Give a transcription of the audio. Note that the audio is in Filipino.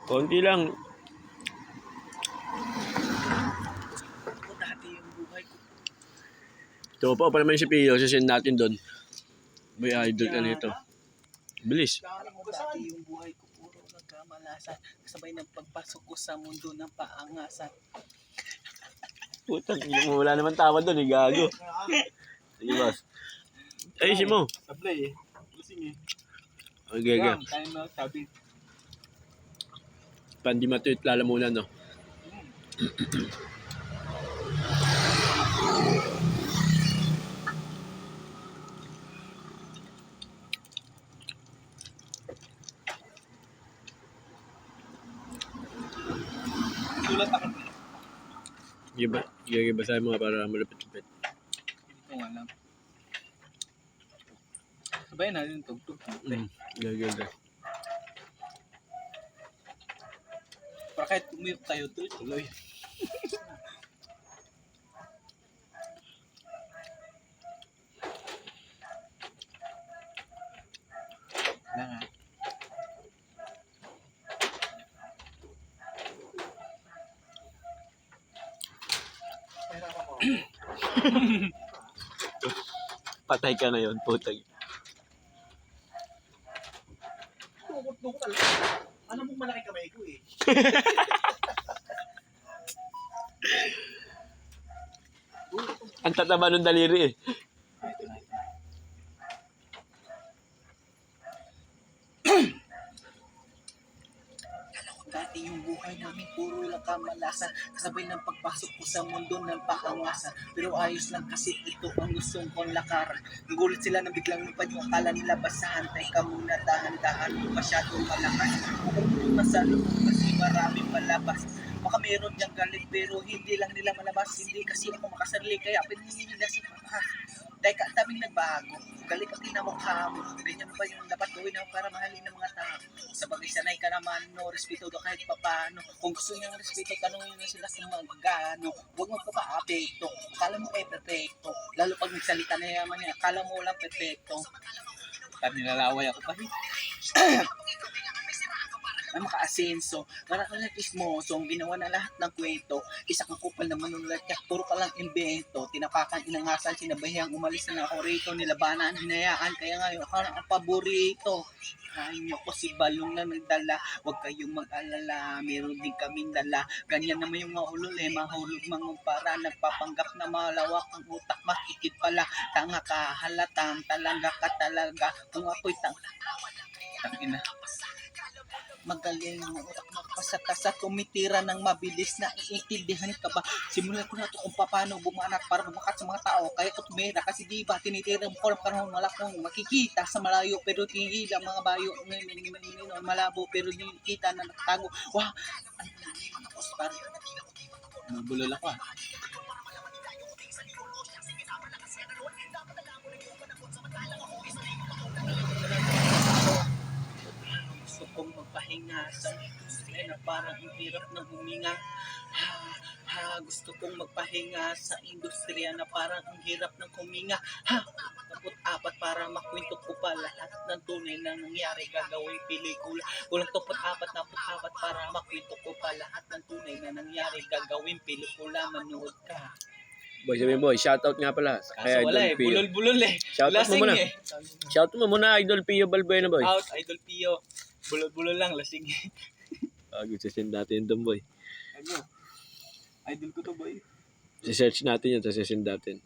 Konti lang. Ako dati yung buhay ko. Tropa pa naman si Pio. Sasend natin doon. May idol ka nito. Bilis. Alam mo dati yung buhay ko puro nagkamalasan. Kasabay ng pagpasok ko sa mundo ng paangasan. Putang, wala naman tawad doon. Gago. Sige, boss. Ayusin mo. Sablay eh. Lasing eh. Okay, okay. Tayo na sabi. Pandi matuit lalamunan, no? Sulat ako. Sige, basahin mo nga para malupit-lupit. Hindi ko alam. Sabayan natin tugtog. Okay. Para kahit umiyok tayo tuloy. Na nga. Patay ka na yun, putang. Tukot talaga. Alam mo malaki kamay ko eh. Ang tataba ng daliri eh. Dati yung buhay namin puro lang kamalasan. Kasabay ng pagpasok ko sa mundo ng paangasan. Pero ayos lang kasi ito ang gustong kong lakaran. Nagulit sila na biglang lupad yung akala nila basahan. Teka muna, dahan-dahan, masyadong malakas. Kung masalo kasi maraming malabas. Baka meron niyang galit pero hindi lang nila malabas. Hindi kasi ako makasarili kaya pinili nila sa pangkas. Teka, ang daming nagbago. Galit ang tinamukha mo. Ganyan ba yung dapat gawin mo para mahalin ng mga tao? Sa bagay sanay ka naman, no, respeto do kahit papano. Kung gusto niyang respeto, tanongin mo sila kung magano. Huwag mo pa-apekto. Akala mo ay perfecto. Lalo pag nagsalita na yaman niya, akala mo walang perfecto. At nilalaway ako pa rin. Na maka-asenso, marami na kismoso, ang ginawa na lahat ng kwento, isa kang kupal na manulat ka, puro ka lang invento, tinapakan, inangasan, sinabayang, umalis na ako rito, nilabanan, hinayaan, kaya ngayon ako na ang paborito. Ay nyo ko si Balong na nagdala, huwag kayong mag-alala, meron din kaming dala, ganyan naman yung mahulul mahulog mangumpara, nagpapanggap na malawak ang utak, makikit pala, tanga ka, halatang, talaga ka talaga, kung ako'y tangina. Magaling ang utak makasat-kasat, kumitira ng mabilis na iintindihan ka ba? Simulan ko na ito kung paano bumanat para bumakat sa mga tao. Kaya ko tumira kasi di ba tinitira mo ko ng panahon wala kong makikita sa malayo pero tinigil ang mga bayo malabo pero kita na nakatago. Wow! Ano na yung tapos para nabulol ako ah. Gusto kong magpahinga sa industriya na parang ang hirap ng huminga. Gusto kong magpahinga sa industriya na parang ang hirap ng huminga. Tapot-apat para makwento ko pa lahat ng tunay na nangyari gagawin pelikula. Kulang tapot-apat para makwento ko pa lahat ng tunay na nangyari gagawin pelikula. Manood ka. Boy, sabihin boy, shoutout nga pala. Kaso wala eh, bulol-bulol eh. Shoutout mo muna. Eh. Shoutout mo muna, Idol Pio Balbuena boy. Out, Idol Pio. Bulol-bulol lang, lasing eh. Sasend natin doon boy. Ano? Idol ko to boy. Si-search natin yan, sasend natin.